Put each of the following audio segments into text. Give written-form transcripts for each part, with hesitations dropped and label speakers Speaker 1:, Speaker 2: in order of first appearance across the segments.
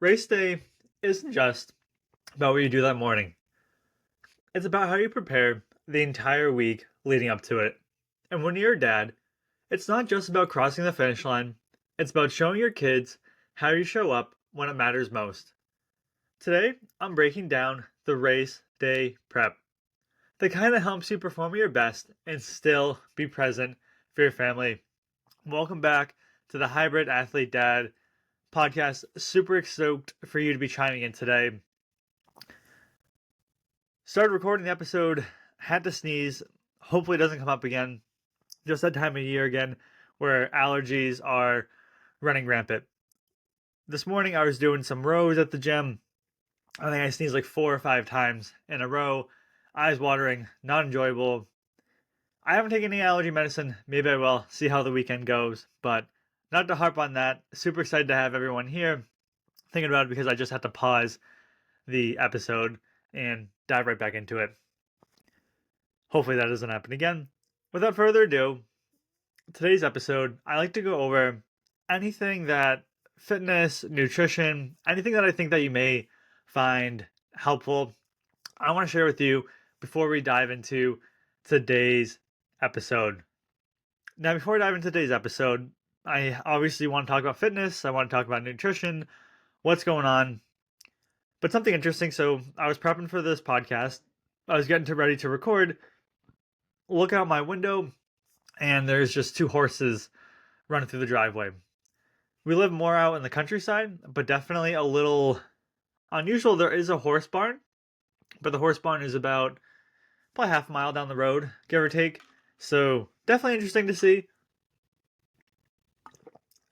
Speaker 1: Race day isn't just about what you do that morning. It's about how you prepare the entire week leading up to it. And when you're a dad, it's not just about crossing the finish line, it's about showing your kids how you show up when it matters most. Today, I'm breaking down the race day prep, the kind that helps you perform your best and still be present for your family. Welcome back to the Hybrid Athlete Dad podcast. Super stoked for you to be chiming in today. Started recording the episode, had to sneeze. Hopefully, it doesn't come up again. Just that time of year again where allergies are running rampant. This morning, I was doing some rows at the gym. I think I sneezed like 4 or 5 times in a row. Eyes watering, not enjoyable. I haven't taken any allergy medicine. Maybe I will. See how the weekend goes. But not to harp on that. Super excited to have everyone here. Thinking about it because I just had to pause the episode and dive right back into it. Hopefully that doesn't happen again. Without further ado, today's episode, I like to go over anything that fitness, nutrition, anything that I think that you may find helpful. I want to share with you before we dive into today's episode. Now, before I dive into today's episode, I obviously want to talk about fitness. I want to talk about nutrition, what's going on. But something interesting. So I was prepping for this podcast. I was getting ready to record. Look out my window, and there's just two horses running through the driveway. We live more out in the countryside, but definitely a little unusual. There is a horse barn, but the horse barn is about probably half a mile down the road, give or take. So definitely interesting to see.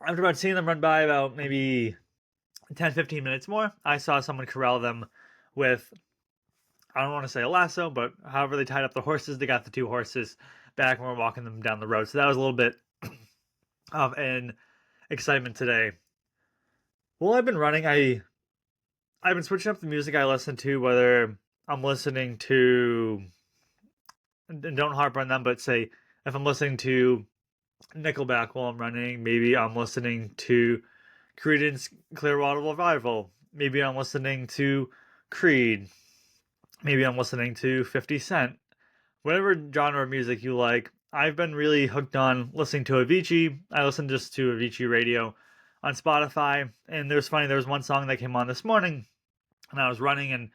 Speaker 1: After about seeing them run by about maybe 10-15 minutes more, I saw someone corral them with, I don't want to say a lasso, but however they tied up the horses, they got the two horses back and were walking them down the road. So that was a little bit of an excitement today. While I've been running, I've been switching up the music I listen to, whether I'm listening to, and don't harp on them, but say if I'm listening to Nickelback while I'm running, maybe I'm listening to Creedence Clearwater Revival, maybe I'm listening to Creed, maybe I'm listening to 50 Cent. Whatever genre of music you like, I've been really hooked on listening to Avicii. I listen just to Avicii radio on Spotify, and there was one song that came on this morning, and I was running, and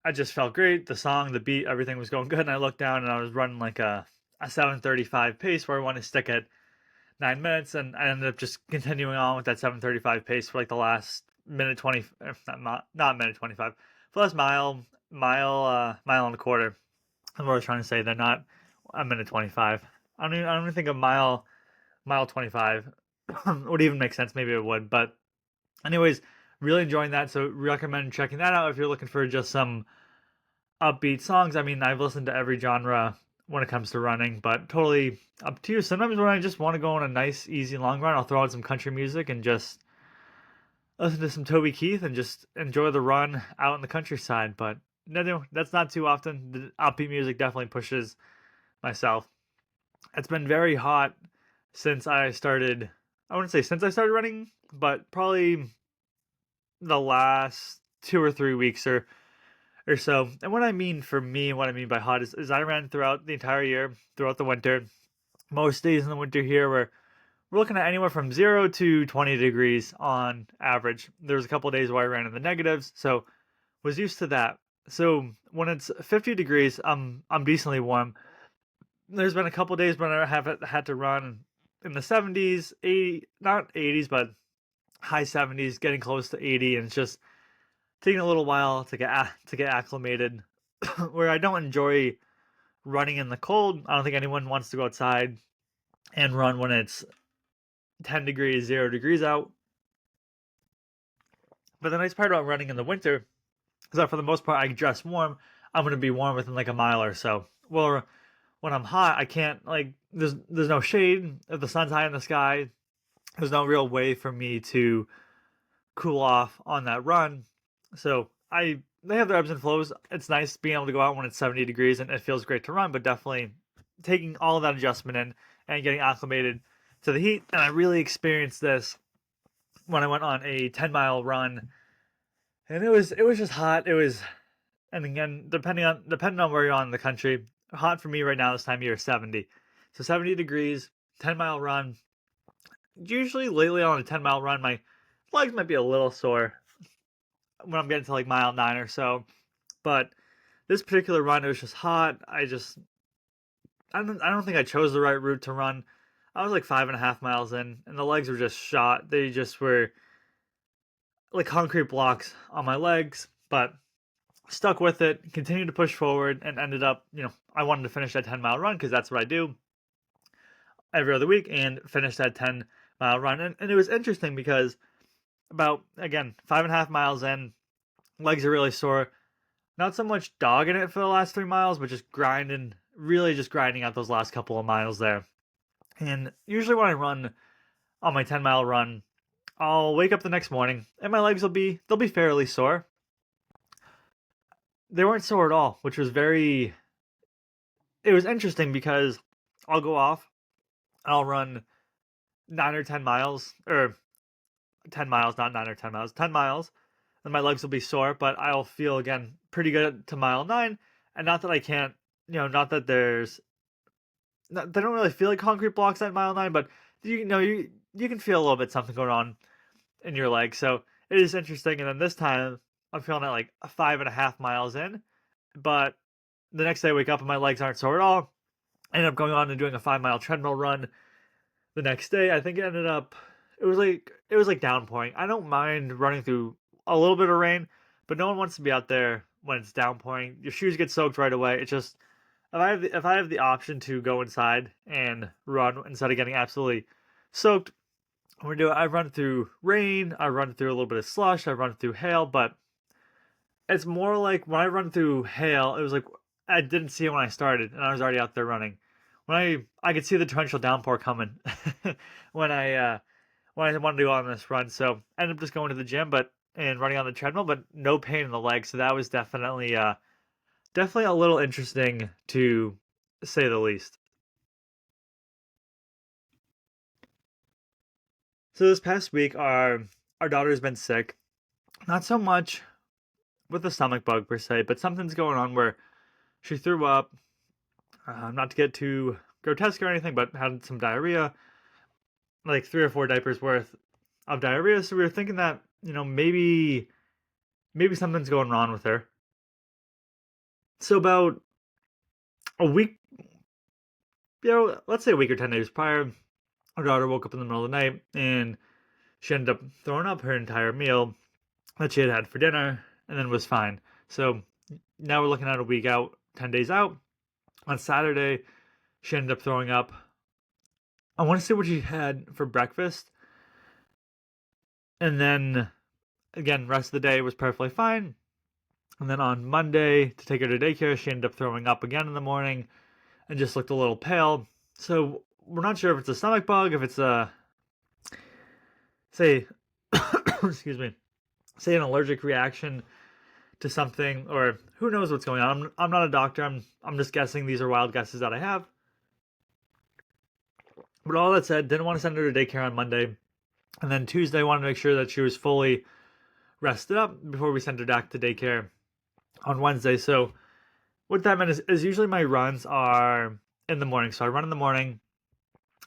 Speaker 1: I just felt great. The song, the beat, everything was going good, and I looked down, and I was running like a 7:35 pace where I want to stick at 9 minutes, and I ended up just continuing on with that 7:35 pace for like the last minute 20, not minute 25, for the last mile and a quarter. That's what I was trying to say. They're not a minute 25. I don't even think a mile 25 would even make sense. Maybe it would, but anyways, really enjoying that. So recommend checking that out if you're looking for just some upbeat songs. I mean, I've listened to every genre when it comes to running, but totally up to you. Sometimes when I just want to go on a nice, easy long run, I'll throw out some country music and just listen to some Toby Keith and just enjoy the run out in the countryside. But no, that's not too often. The upbeat music definitely pushes myself. It's been very hot since I started. I wouldn't say since I started running, but probably the last 2 or 3 weeks or so. And what I mean for me, what I mean by hot is I ran throughout the entire year, throughout the winter. Most days in the winter here we're looking at anywhere from 0 to 20 degrees on average. There was a couple of days where I ran in the negatives, so was used to that. So when it's 50 degrees, I'm decently warm. There's been a couple of days when I have had to run in the 70s, 80, not 80s, but high 70s, getting close to 80, and it's just taking a little while to get acclimated. Where I don't enjoy running in the cold. I don't think anyone wants to go outside and run when it's 10 degrees, 0 degrees out. But the nice part about running in the winter is that for the most part, I dress warm. I'm going to be warm within like a mile or so. Well, when I'm hot, I can't, like, there's no shade. If the sun's high in the sky, there's no real way for me to cool off on that run. So they have their ebbs and flows. It's nice being able to go out when it's 70 degrees and it feels great to run, but definitely taking all of that adjustment in and getting acclimated to the heat. And I really experienced this when I went on a 10-mile run and it was just hot. It was, and again, depending on where you're on in the country, hot for me right now this time of year is 70. So 70 degrees, 10-mile run. Usually lately on a 10-mile run, my legs might be a little sore when I'm getting to like mile 9 or so. But this particular run, it was just hot. I don't think I chose the right route to run. I was like 5.5 miles in, and the legs were just shot. They just were like concrete blocks on my legs, but stuck with it, continued to push forward, and ended up, I wanted to finish that 10-mile run because that's what I do every other week, and finished that 10-mile run. And it was interesting because about, again, 5.5 miles in, legs are really sore. Not so much dogging it for the last 3 miles, but just grinding, really just grinding out those last couple of miles there. And usually when I run on my 10-mile run, I'll wake up the next morning and my legs they'll be fairly sore. They weren't sore at all, which was it was interesting because I'll go off, I'll run 9 or 10 miles, or 10 miles, not 9 or 10 miles, 10 miles, and my legs will be sore, but I'll feel again pretty good to mile 9. And not that I can't, not that they don't really feel like concrete blocks at mile 9, but you can feel a little bit something going on in your leg. So it is interesting. And then this time I'm feeling it like 5.5 miles in, but the next day I wake up and my legs aren't sore at all. I ended up going on and doing a 5-mile treadmill run the next day. I think it was like downpouring. I don't mind running through a little bit of rain, but no one wants to be out there when it's downpouring. Your shoes get soaked right away. It's just, if I have the option to go inside and run instead of getting absolutely soaked, I'm gonna do it. I run through rain, I run through a little bit of slush, I run through hail, but it's more like when I run through hail, it was like I didn't see it when I started, and I was already out there running. When I could see the torrential downpour coming when I wanted to go on this run, so I ended up just going to the gym, and running on the treadmill, but no pain in the leg. So that was definitely a little interesting to say the least. So this past week, our daughter's been sick. Not so much with the stomach bug per se, but something's going on where she threw up. Not to get too grotesque or anything, but had some diarrhea, like 3 or 4 diapers worth of diarrhea. So we were thinking that maybe something's going wrong with her. So about a week, let's say a week or 10 days prior, our daughter woke up in the middle of the night and she ended up throwing up her entire meal that she had had for dinner, and then was fine. So now we're looking at a week out, 10 days out. On Saturday, she ended up throwing up. I want to say what she had for breakfast, and then again, rest of the day was perfectly fine. And then on Monday, to take her to daycare, she ended up throwing up again in the morning and just looked a little pale. So we're not sure if it's a stomach bug, if it's a, say, excuse me, say an allergic reaction to something, or who knows what's going on. I'm not a doctor. I'm just guessing. These are wild guesses that I have. But all that said, didn't want to send her to daycare on Monday, and then Tuesday wanted to make sure that she was fully rested up before we sent her back to daycare on Wednesday. So what that meant is usually my runs are in the morning. So I run in the morning,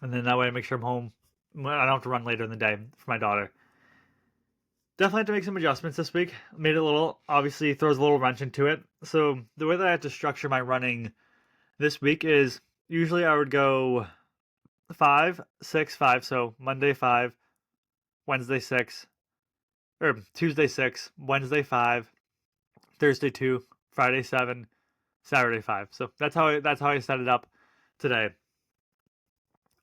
Speaker 1: and then that way I make sure I'm home. I don't have to run later in the day for my daughter. Definitely had to make some adjustments this week. Made it a little, obviously throws a little wrench into it. So the way that I have to structure my running this week is usually I would go 5, 6, 5. So Monday 5, Wednesday 6, or Tuesday 6, Wednesday 5, Thursday 2, Friday 7, Saturday 5. So that's how I set it up today.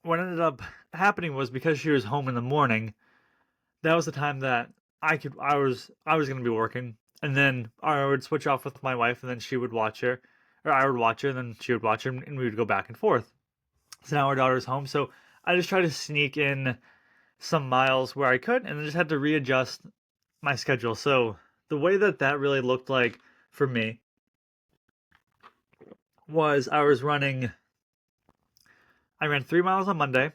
Speaker 1: What ended up happening was, because she was home in the morning, that was the time that I was gonna be working, and then I would switch off with my wife, and then she would watch her, or I would watch her, and then she would watch her, and we would go back and forth. So now our daughter's home, so I just tried to sneak in some miles where I could, and then just had to readjust my schedule. So the way that really looked like for me was I ran 3 miles on Monday,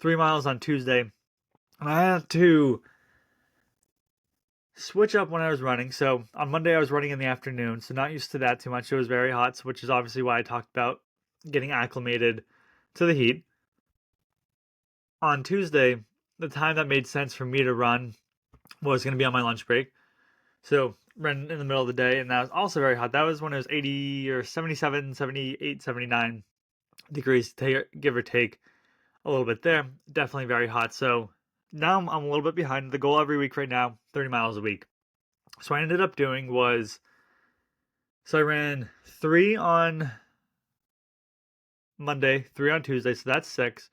Speaker 1: 3 miles on Tuesday, and I had to switch up when I was running. So on Monday, I was running in the afternoon, so not used to that too much. It was very hot, which is obviously why I talked about getting acclimated to the heat. On Tuesday, the time that made sense for me to run was going to be on my lunch break. So ran in the middle of the day, and that was also very hot. That was when it was 80 or 77, 78, 79 degrees, give or take a little bit there. Definitely very hot. So now I'm a little bit behind. The goal every week right now, 30 miles a week. So what I ended up doing was, so I ran 3 on Monday, 3 on Tuesday, so that's 6.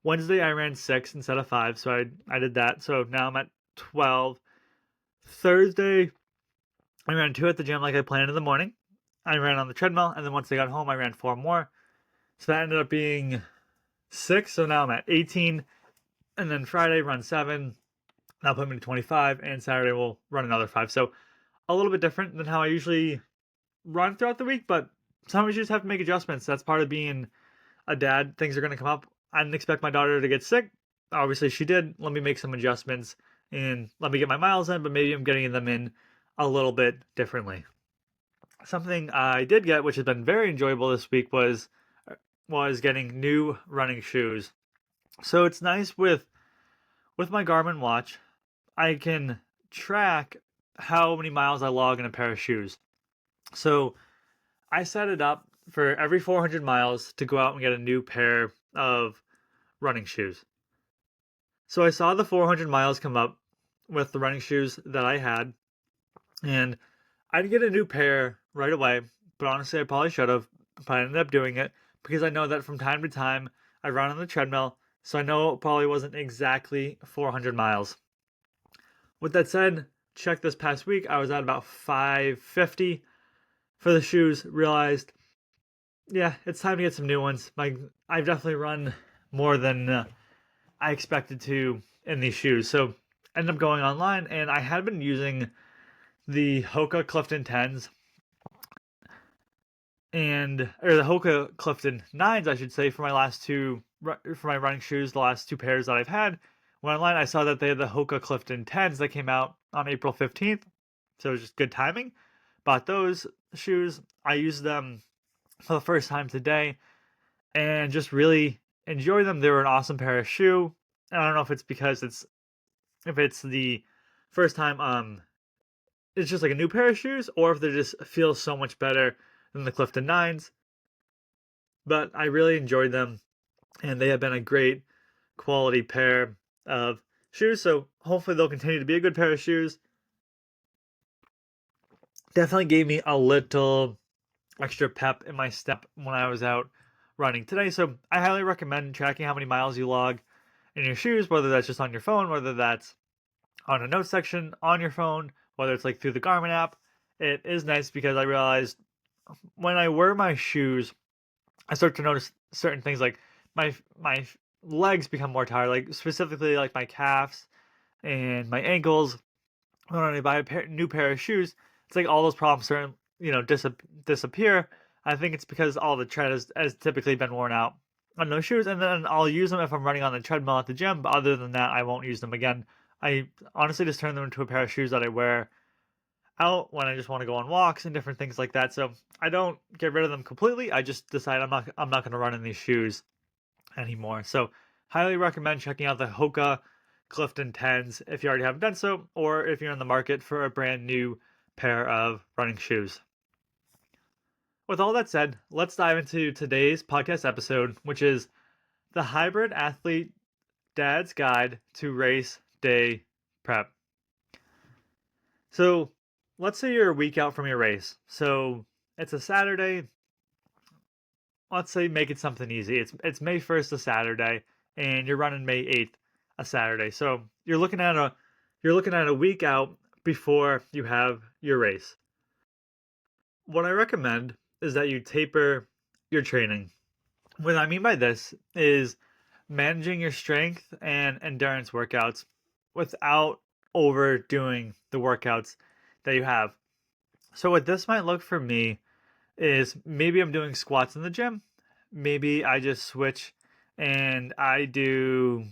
Speaker 1: Wednesday I ran 6 instead of 5, so I did that. So now I'm at 12. Thursday I ran 2 at the gym like I planned in the morning. I ran on the treadmill, and then once I got home I ran 4 more. So that ended up being 6, so now I'm at 18. And then Friday run 7. That'll put me to 25, and Saturday we'll run another 5. So a little bit different than how I usually run throughout the week, but sometimes you just have to make adjustments. That's part of being a dad. Things are going to come up. I didn't expect my daughter to get sick. Obviously, she did. Let me make some adjustments and let me get my miles in, but maybe I'm getting them in a little bit differently. Something I did get, which has been very enjoyable this week, was getting new running shoes. So it's nice with my Garmin watch, I can track how many miles I log in a pair of shoes. So I set it up for every 400 miles to go out and get a new pair of running shoes. So I saw the 400 miles come up with the running shoes that I had, and I'd get a new pair right away, but honestly, I probably should have, but I ended up doing it because I know that from time to time I run on the treadmill, so I know it probably wasn't exactly 400 miles. With that said, check this past week, I was at about 550 for the shoes. Realized, yeah, it's time to get some new ones. I've definitely run more than I expected to in these shoes. So I ended up going online, and I had been using the Hoka Clifton 10s or the Hoka Clifton 9s, I should say, for my running shoes, the last 2 pairs that I've had. When online, I saw that they had the Hoka Clifton 10s that came out on April 15th. So it was just good timing. Bought those shoes. I used them for the first time today and just really enjoy them. They were an awesome pair of shoe. I don't know if it's because if it's the first time it's just like a new pair of shoes, or if they just feel so much better than the Clifton 9s. But I really enjoyed them, and they have been a great quality pair of shoes. So hopefully they'll continue to be a good pair of shoes. Definitely gave me a little extra pep in my step when I was out running today. So I highly recommend tracking how many miles you log in your shoes, whether that's just on your phone, whether that's on a note section on your phone, whether it's like through the Garmin app. It is nice because I realized when I wear my shoes, I start to notice certain things like my legs become more tired, like specifically like my calves and my ankles. When I buy a new pair of shoes, it's like all those problems start, disappear. I think it's because all the tread has typically been worn out on those shoes, and then I'll use them if I'm running on the treadmill at the gym. But other than that, I won't use them again. I honestly just turn them into a pair of shoes that I wear out when I just want to go on walks and different things like that. So I don't get rid of them completely. I just decide I'm not going to run in these shoes anymore. So highly recommend checking out the Hoka Clifton 10s if you already haven't done so, or if you're in the market for a brand new pair of running shoes. With all that said, let's dive into today's podcast episode, which is the Hybrid Athlete Dad's Guide to Race Day Prep. So let's say you're a week out from your race. So it's a Saturday. Let's say make it something easy. It's May 1st, a Saturday, and you're running May 8th, a Saturday. So you're looking at a week out before you have your race. What I recommend is that you taper your training. What I mean by this is managing your strength and endurance workouts without overdoing the workouts that you have. So what this might look for me is maybe I'm doing squats in the gym. Maybe I just switch and I do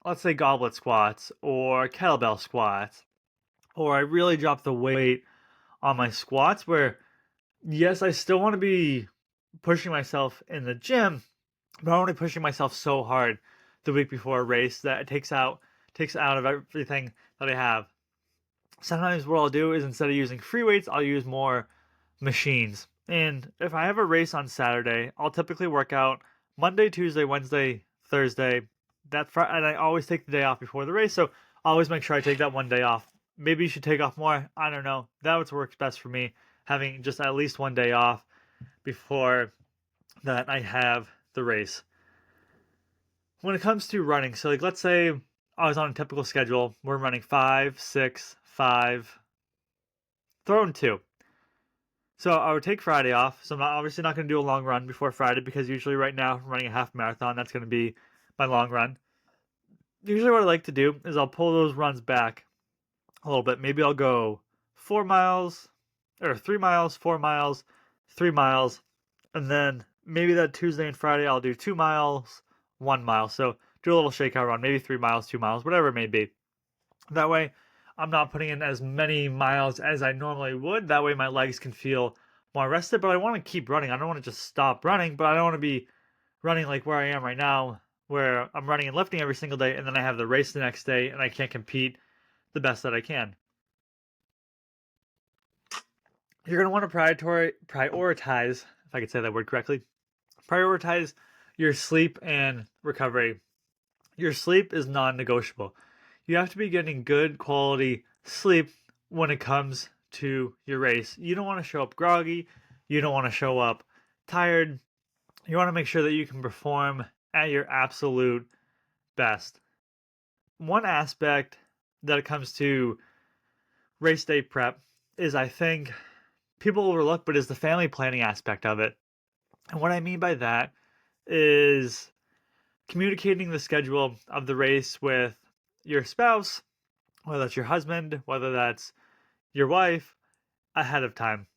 Speaker 1: let's say goblet squats or kettlebell squats, or I really drop the weight on my squats where, yes, I still want to be pushing myself in the gym, but I'm only pushing myself so hard the week before a race that it takes out of everything that I have. Sometimes what I'll do is instead of using free weights, I'll use more machines. And if I have a race on Saturday, I'll typically work out Monday, Tuesday, Wednesday, Thursday. And I always take the day off before the race, so I always make sure I take that one day off. Maybe you should take off more. I don't know. That what works best for me, having just at least one day off before that I have the race. When it comes to running, so like let's say I was on a typical schedule, we're running 5, 6, 5, throw in 2. So I would take Friday off. So I'm obviously not going to do a long run before Friday because usually right now if I'm running a half marathon, that's going to be my long run. Usually what I like to do is I'll pull those runs back a little bit. Maybe I'll go 4 miles or 3 miles, 4 miles, 3 miles, and then maybe that Tuesday and Friday I'll do 2 miles, 1 mile. So do a little shakeout run, maybe 3 miles, 2 miles, whatever it may be. That way I'm not putting in as many miles as I normally would. That way my legs can feel more rested, but I want to keep running. I don't want to just stop running, but I don't want to be running like where I am right now, where I'm running and lifting every single day, and then I have the race the next day and I can't compete the best that I can. You're going to want to prioritize, if I could say that word correctly, prioritize your sleep and recovery. Your sleep is non-negotiable. You have to be getting good quality sleep when it comes to your race. You don't want to show up groggy. You don't want to show up tired. You want to make sure that you can perform at your absolute best. One aspect that it comes to race day prep is, I think, people overlook, but is the family planning aspect of it. And what I mean by that is communicating the schedule of the race with your spouse, whether that's your husband, whether that's your wife, ahead of time.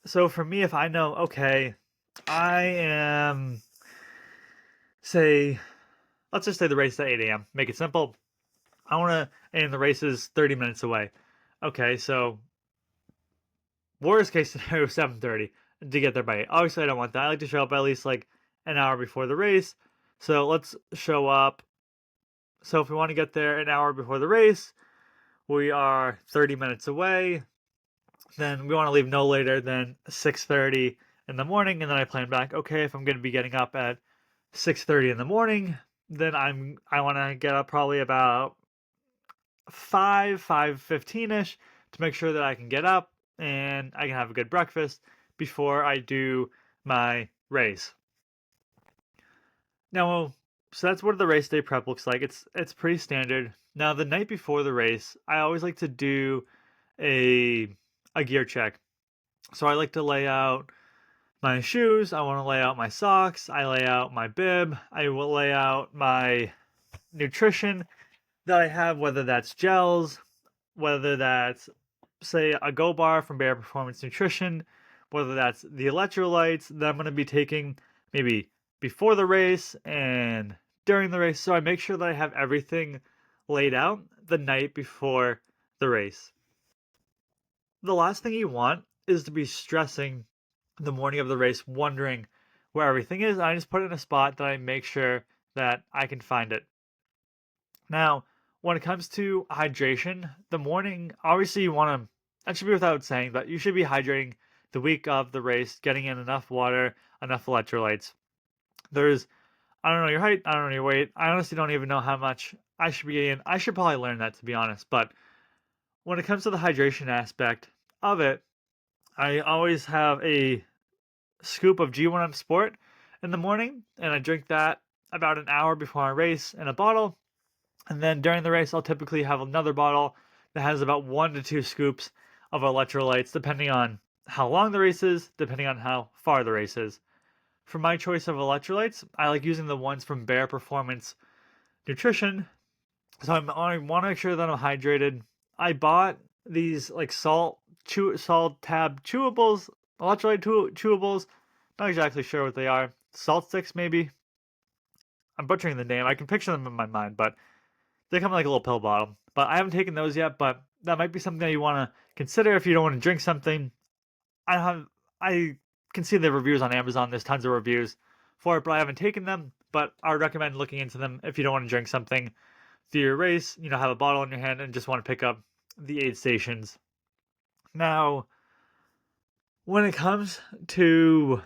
Speaker 1: So for me, if I know, okay, I am, say, let's just say the race at 8 a.m., make it simple. I want to, and the race is 30 minutes away. Okay, so worst case scenario, 7:30 to get there by 8. Obviously, I don't want that. I like to show up at least like an hour before the race. So let's show up. So if we want to get there an hour before the race, we are 30 minutes away. Then we want to leave no later than 6:30 in the morning, and then I plan back. Okay, if I'm going to be getting up at 6:30 in the morning, then I want to get up probably about 5:15 ish to make sure that I can get up and I can have a good breakfast before I do my race. Now, so that's what the race day prep looks like. It's pretty standard. Now, the night before the race, I always like to do a a gear check. So I like to lay out my shoes, I want to lay out my socks, I lay out my bib, I will lay out my nutrition that I have, whether that's gels, whether that's, say, a Go Bar from Bear Performance Nutrition, whether that's the electrolytes that I'm going to be taking maybe before the race and during the race. So I make sure that I have everything laid out the night before the race. The last thing you want is to be stressing the morning of the race, wondering where everything is. I just put it in a spot that I make sure that I can find it. Now, when it comes to hydration, the morning, obviously you want to, that should be without saying, but you should be hydrating the week of the race, getting in enough water, enough electrolytes. I don't know your height, I don't know your weight. I honestly don't even know how much I should be getting in. I should probably learn that, to be honest. But when it comes to the hydration aspect of it, I always have a scoop of G1M Sport in the morning, and I drink that about an hour before I race in a bottle. And then during the race, I'll typically have another bottle that has about 1 to 2 scoops of electrolytes, depending on how long the race is, depending on how far the race is. For my choice of electrolytes, I like using the ones from Bear Performance Nutrition. So I want to make sure that I'm hydrated. I bought these like salt tab chewables, electrolyte chewables. Not exactly sure what they are. Salt sticks, maybe. I'm butchering the name. I can picture them in my mind, but They come in like a little pill bottle, but I haven't taken those yet. But that might be something that you want to consider if you don't want to drink something. I can see the reviews on Amazon. There's tons of reviews for it, but I haven't taken them. But I would recommend looking into them if you don't want to drink something through your race. Have a bottle in your hand and just want to pick up the aid stations. Now, when it comes to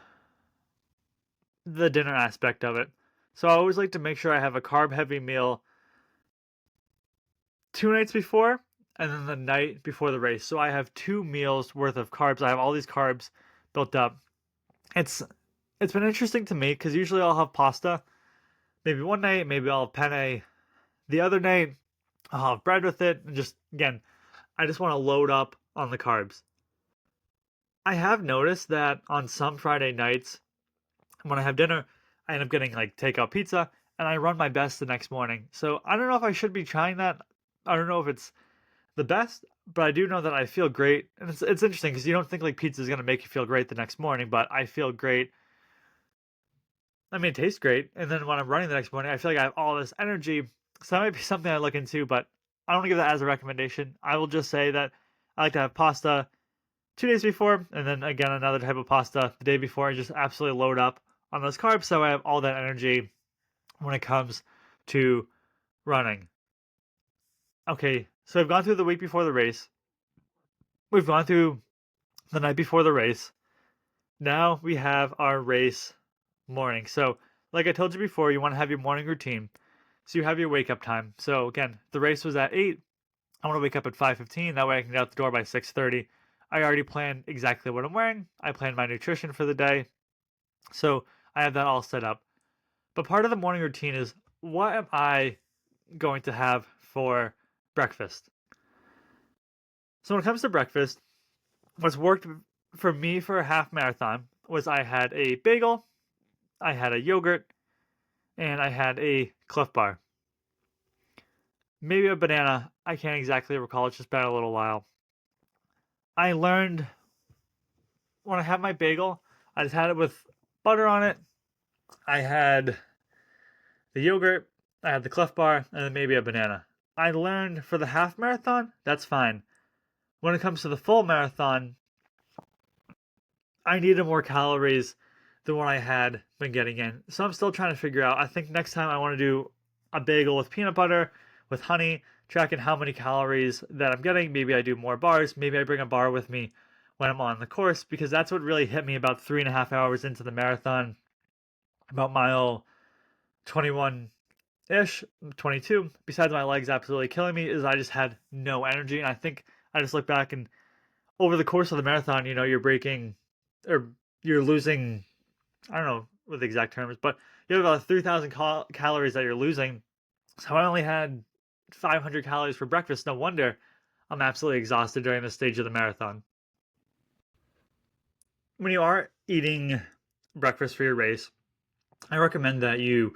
Speaker 1: the dinner aspect of it, so I always like to make sure I have a carb-heavy meal 2 nights before and then the night before the race. So I have 2 meals worth of carbs. I have all these carbs built up. It's been interesting to me because usually I'll have pasta. Maybe one night, maybe I'll have penne. The other night, I'll have bread with it. And just, again, I just want to load up on the carbs. I have noticed that on some Friday nights, when I have dinner, I end up getting like takeout pizza and I run my best the next morning. So I don't know if I should be trying that. I don't know if it's the best, but I do know that I feel great. And it's interesting because you don't think like pizza is going to make you feel great the next morning, but I feel great. I mean, it tastes great. And then when I'm running the next morning, I feel like I have all this energy. So that might be something I look into, but I don't want to give that as a recommendation. I will just say that I like to have pasta 2 days before, and then again, another type of pasta the day before, and just absolutely load up on those carbs so I have all that energy when it comes to running. Okay, so we've gone through the week before the race. We've gone through the night before the race. Now we have our race morning. So, like I told you before, you want to have your morning routine. So you have your wake up time. So again, the race was at 8. I want to wake up at 5:15. That way I can get out the door by 6:30. I already planned exactly what I'm wearing. I planned my nutrition for the day. So I have that all set up. But part of the morning routine is, what am I going to have for breakfast? So when it comes to breakfast, what's worked for me for a half marathon was I had a bagel, I had a yogurt, and I had a Cliff Bar. Maybe a banana. I can't exactly recall. It's just been a little while. I learned when I have my bagel, I just had it with butter on it. I had the yogurt, I had the Cliff Bar, and then maybe a banana. I learned for the half marathon, that's fine. When it comes to the full marathon, I needed more calories than what I had been getting in. So I'm still trying to figure out. I think next time I want to do a bagel with peanut butter, with honey, tracking how many calories that I'm getting. Maybe I do more bars. Maybe I bring a bar with me when I'm on the course, because that's what really hit me about 3.5 hours into the marathon, about mile 21 ish, 22. Besides my legs absolutely killing me, is I just had no energy. And I think I just look back, and over the course of the marathon, you're breaking, or you're losing, I don't know what the exact term is, but you have about 3,000 calories that you're losing. So I only had 500 calories for breakfast. No wonder I'm absolutely exhausted during this stage of the marathon. When you are eating breakfast for your race, I recommend that you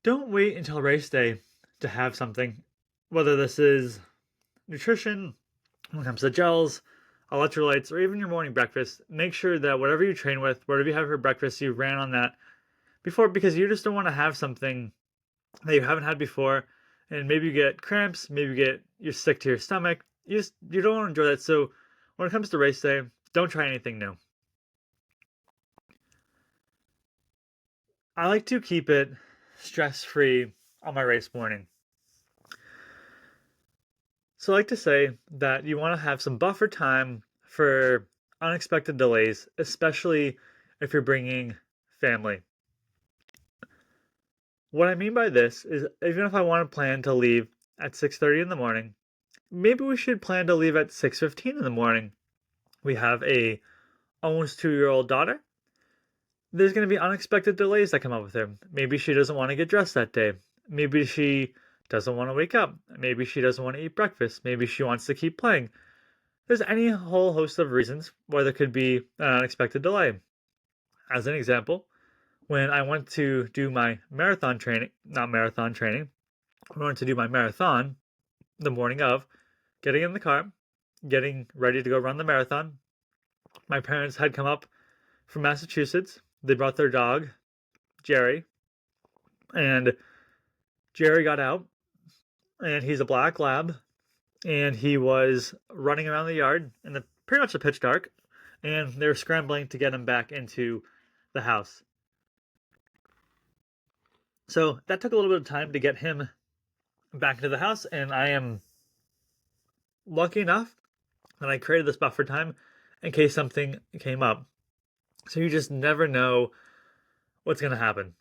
Speaker 1: don't wait until race day to have something, whether this is nutrition, when it comes to gels, electrolytes, or even your morning breakfast. Make sure that whatever you train with, whatever you have for breakfast, you ran on that before, because you just don't want to have something that you haven't had before, and maybe you get cramps, maybe you're sick to your stomach. You don't want to enjoy that. So when it comes to race day, don't try anything new. I like to keep it stress-free on my race morning. So I like to say that you want to have some buffer time for unexpected delays, especially if you're bringing family. What I mean by this is, even if I want to plan to leave at 6:30 in the morning, maybe we should plan to leave at 6:15 in the morning. We have a almost 2-year-old daughter. There's going to be unexpected delays that come up with her. Maybe she doesn't want to get dressed that day. Maybe she doesn't want to wake up. Maybe she doesn't want to eat breakfast. Maybe she wants to keep playing. There's any whole host of reasons why there could be an unexpected delay. As an example, when I went to do my marathon training, not marathon training, I went to do my marathon the morning of, getting in the car, getting ready to go run the marathon. My parents had come up from Massachusetts. They brought their dog, Jerry, and Jerry got out. and he's a black lab, and he was running around the yard in the pretty much the pitch dark, and they were scrambling to get him back into the house. So that took a little bit of time to get him back into the house, and I am lucky enough that I created this buffer time in case something came up. So you just never know what's going to happen.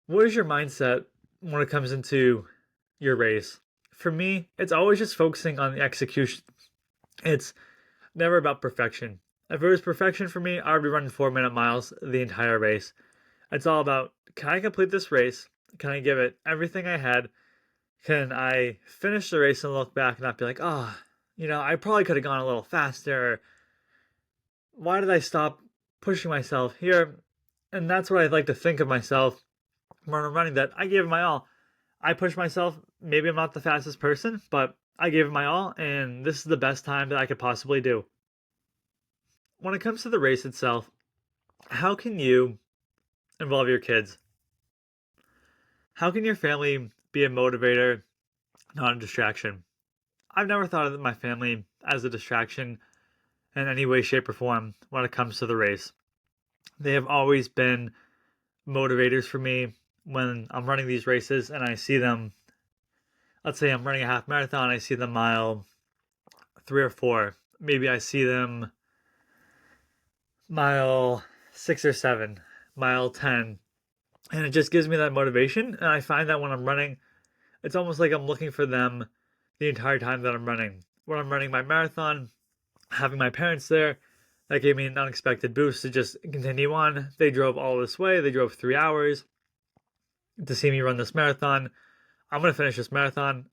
Speaker 1: What is your mindset when it comes into your race? For me, it's always just focusing on the execution. It's never about perfection. If it was perfection for me, I would be running 4-minute miles the entire race. It's all about, can I complete this race? Can I give it everything I had? Can I finish the race and look back and not be like, oh, I probably could have gone a little faster. Why did I stop pushing myself here? And that's what I like to think of myself when I'm running, that I gave it my all. I pushed myself. Maybe I'm not the fastest person, but I gave it my all, and this is the best time that I could possibly do. When it comes to the race itself, how can you involve your kids? How can your family be a motivator, not a distraction? I've never thought of my family as a distraction in any way, shape, or form when it comes to the race. They have always been motivators for me when I'm running these races and I see them. Let's say I'm running a half marathon, I see them mile 3 or 4. Maybe I see them mile 6 or 7, mile 10. And it just gives me that motivation. And I find that when I'm running, it's almost like I'm looking for them the entire time that I'm running. When I'm running my marathon, having my parents there, that gave me an unexpected boost to just continue on. They drove all this way. They drove 3 hours to see me run this marathon. I'm going to finish this marathon.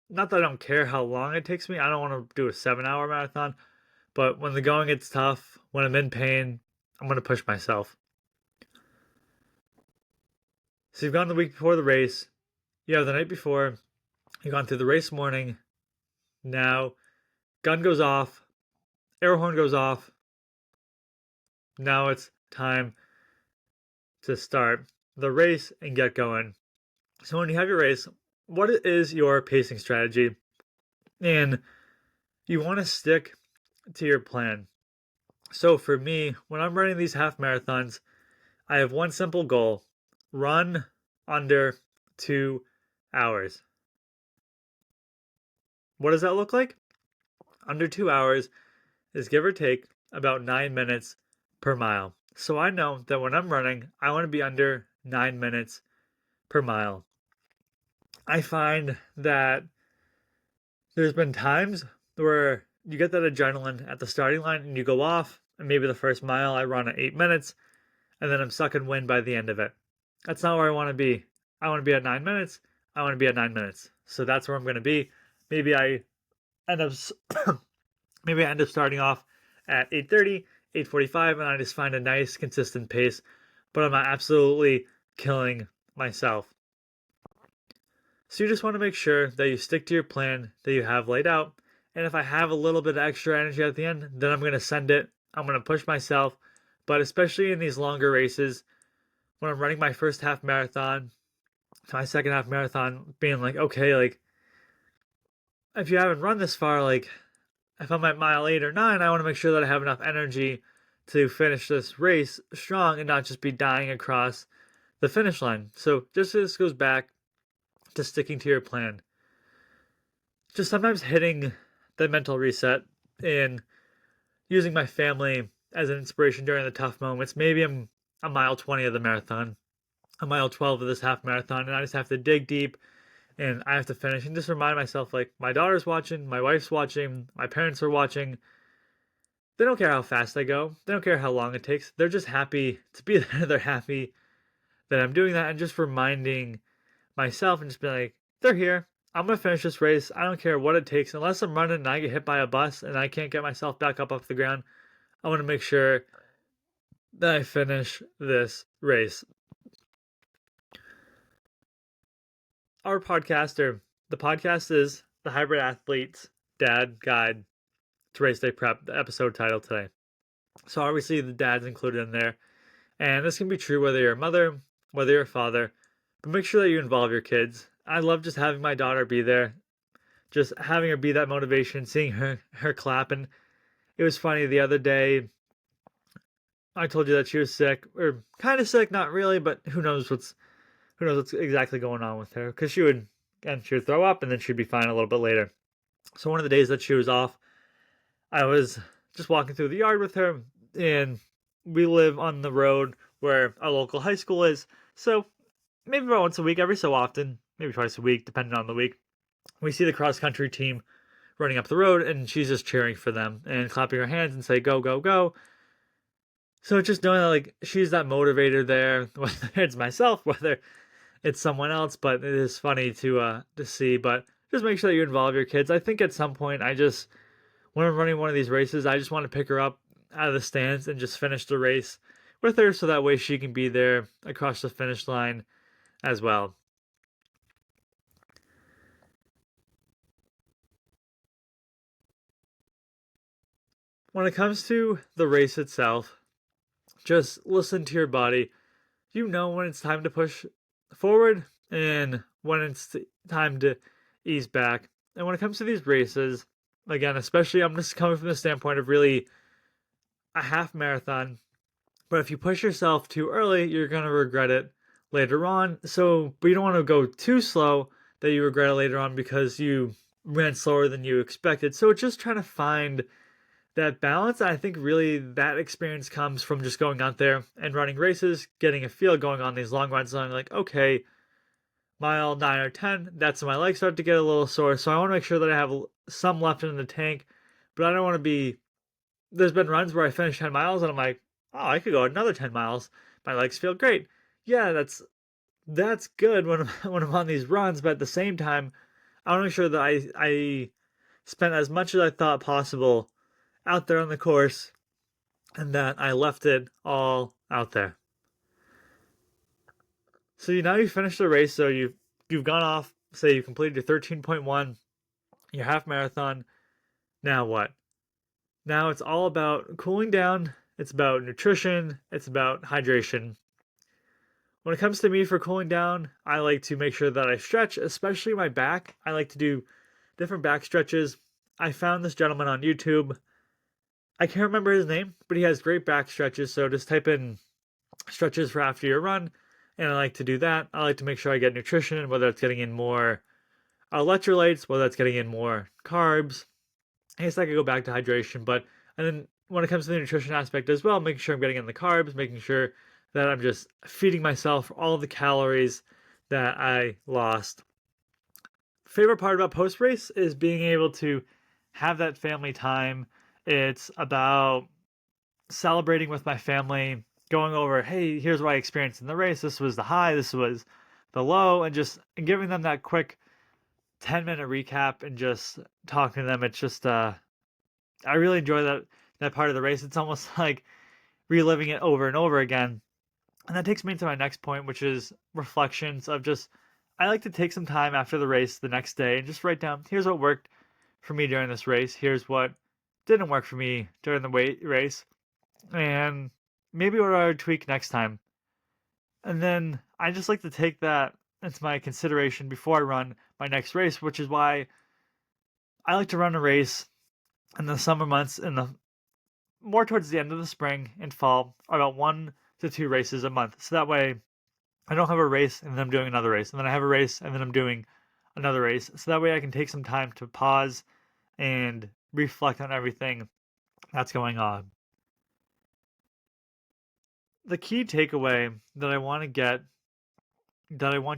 Speaker 1: Not that I don't care how long it takes me. I don't want to do a 7-hour marathon. But when the going gets tough, when I'm in pain, I'm going to push myself. So you've gone the week before the race. You have the night before. You've gone through the race morning. Now, gun goes off. Air horn goes off. Now it's time to start the race and get going. So when you have your race, what is your pacing strategy? And you want to stick to your plan. So for me, when I'm running these half marathons, I have one simple goal: run under 2 hours. What does that look like? Under 2 hours is give or take about 9 minutes per mile. So I know that when I'm running, I want to be under 9 minutes per mile. I find that there's been times where you get that adrenaline at the starting line and you go off, and maybe the first mile I run at 8 minutes, and then I'm sucking wind by the end of it. That's not where I want to be. I want to be at 9 minutes. I want to be at 9 minutes. So that's where I'm going to be. Maybe I end up starting off at 8:30, 8:45, and I just find a nice consistent pace, but I'm not absolutely killing myself. So you just want to make sure that you stick to your plan that you have laid out. And if I have a little bit of extra energy at the end, then I'm going to send it. I'm going to push myself. But especially in these longer races, when I'm running my first half marathon, my second half marathon, being like, okay, like, if you haven't run this far, like, if I'm at mile 8 or 9, I want to make sure that I have enough energy to finish this race strong and not just be dying across the finish line. So just this goes back to sticking to your plan. Just sometimes hitting the mental reset and using my family as an inspiration during the tough moments. Maybe I'm a mile 20 of the marathon, a mile 12 of this half marathon, and I just have to dig deep and I have to finish and just remind myself, like, my daughter's watching, my wife's watching, my parents are watching. They don't care how fast I go. They don't care how long it takes. They're just happy to be there. They're happy that I'm doing that, and just reminding myself and just be like, they're here. I'm going to finish this race. I don't care what it takes. Unless I'm running and I get hit by a bus and I can't get myself back up off the ground, I want to make sure that I finish this race. Our podcaster, the podcast is The Hybrid Athlete's Dad Guide to Race Day Prep, the episode title today. So obviously the dad's included in there. And this can be true whether you're a mother, whether you're a father, But make sure that you involve your kids. I love just having my daughter be there, just having her be that motivation, seeing her clap. And it was funny the other day. I told you that she was sick, or kind of sick, not really, but who knows what's exactly going on with her? Because she would throw up, and then she'd be fine a little bit later. So one of the days that she was off, I was just walking through the yard with her, and we live on the road where our local high school is. So maybe about once a week, every so often, maybe twice a week, depending on the week, we see the cross country team running up the road, and she's just cheering for them and clapping her hands and say, "Go, go, go." So just knowing that like she's that motivator there, whether it's myself, whether it's someone else, but it is funny to see. But just make sure that you involve your kids. I think at some point when I'm running one of these races, I just want to pick her up out of the stands and just finish the race with her so that way she can be there across the finish line as well. When it comes to the race itself, just listen to your body. You know when it's time to push forward and when it's time to ease back. And when it comes to these races, again, especially I'm just coming from the standpoint of really a half marathon. But if you push yourself too early, you're going to regret it later on. But you don't want to go too slow that you regret it later on because you ran slower than you expected. So it's just trying to find that balance. I think really that experience comes from just going out there and running races, getting a feel, going on these long runs, and I'm like, okay, mile 9 or 10, that's when my legs start to get a little sore. So I want to make sure that I have some left in the tank, but I don't want to be. There's been runs where I finish 10 miles and I'm like, oh, I could go another 10 miles. My legs feel great. Yeah, that's good when when I'm on these runs, but at the same time, I want to make sure that I spent as much as I thought possible out there on the course and that I left it all out there. So now you finished the race, so you've gone off, say you completed your 13.1, your half marathon. Now what? Now it's all about cooling down, it's about nutrition, it's about hydration. When it comes to me for cooling down, I like to make sure that I stretch, especially my back. I like to do different back stretches. I found this gentleman on YouTube. I can't remember his name, but he has great back stretches. So just type in stretches for after your run, and I like to do that. I like to make sure I get nutrition, whether it's getting in more electrolytes, whether it's getting in more carbs. I guess I could go back to hydration, and then when it comes to the nutrition aspect as well, making sure I'm getting in the carbs, making sure that I'm just feeding myself all the calories that I lost. Favorite part about post race is being able to have that family time. It's about celebrating with my family, going over, hey, here's what I experienced in the race. This was the high, this was the low, and just giving them that quick 10-minute recap and just talking to them. It's just I really enjoy that part of the race. It's almost like reliving it over and over again. And that takes me into my next point, which is reflections of just I like to take some time after the race the next day and just write down, here's what worked for me during this race, here's what didn't work for me during the race, and maybe what I would tweak next time. And then I just like to take that into my consideration before I run my next race, which is why I like to run a race in the summer months, in the more towards the end of the spring and fall, about 1 to 2 races a month. So that way I don't have a race and then I'm doing another race, and then I have a race and then I'm doing another race. So that way I can take some time to pause and reflect on everything that's going on. The key takeaway that I want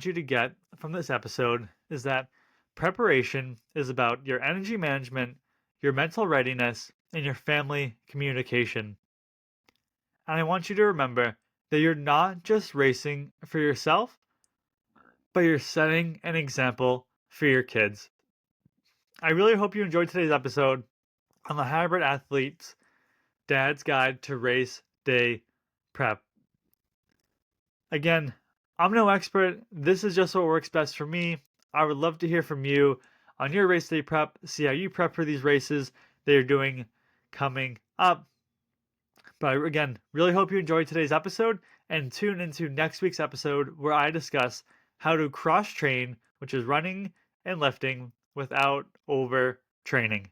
Speaker 1: you to get from this episode is that preparation is about your energy management, your mental readiness, and your family communication. And I want you to remember that you're not just racing for yourself, but you're setting an example for your kids. I really hope you enjoyed today's episode on the Hybrid Athlete's Dad's Guide to Race Day Prep. Again, I'm no expert. This is just what works best for me. I would love to hear from you on your race day prep, see how you prep for these races that you're doing coming up. But again, really hope you enjoyed today's episode and tune into next week's episode where I discuss how to cross train, which is running and lifting without overtraining.